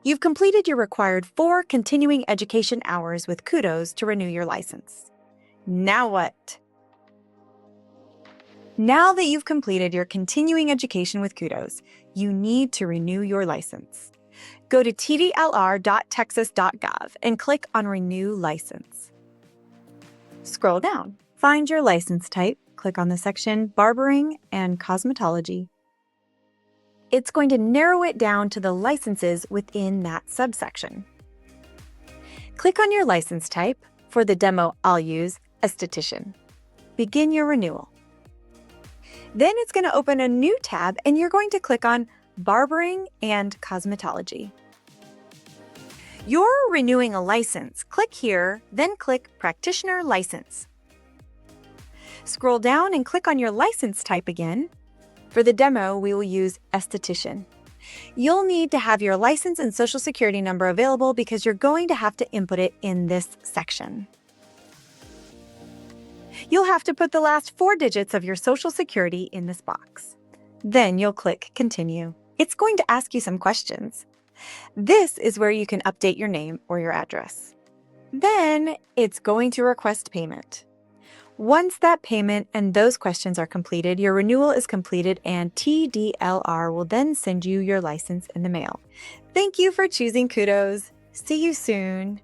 You've completed your required 4 continuing education hours with Kudos to renew your license. Now what? Now that you've completed your continuing education with Kudos, you need to renew your license. Go to tdlr.texas.gov and click on Renew License. Scroll down, find your license type, click on the section Barbering and Cosmetology. It's going to narrow it down to the licenses within that subsection. Click on your license type. For the demo, I'll use Esthetician. Begin your renewal. Then it's going to open a new tab and you're going to click on Barbering and Cosmetology. You're renewing a license. Click here, then click Practitioner License. Scroll down and click on your license type again. For the demo, we will use Esthetician. You'll need to have your license and social security number available because you're going to have to input it in this section. You'll have to put the last 4 digits of your social security in this box. Then you'll click Continue. It's going to ask you some questions. This is where you can update your name or your address. Then it's going to request payment. Once that payment and those questions are completed, your renewal is completed and TDLR will then send you your license in the mail. Thank you for choosing Kudos. See you soon.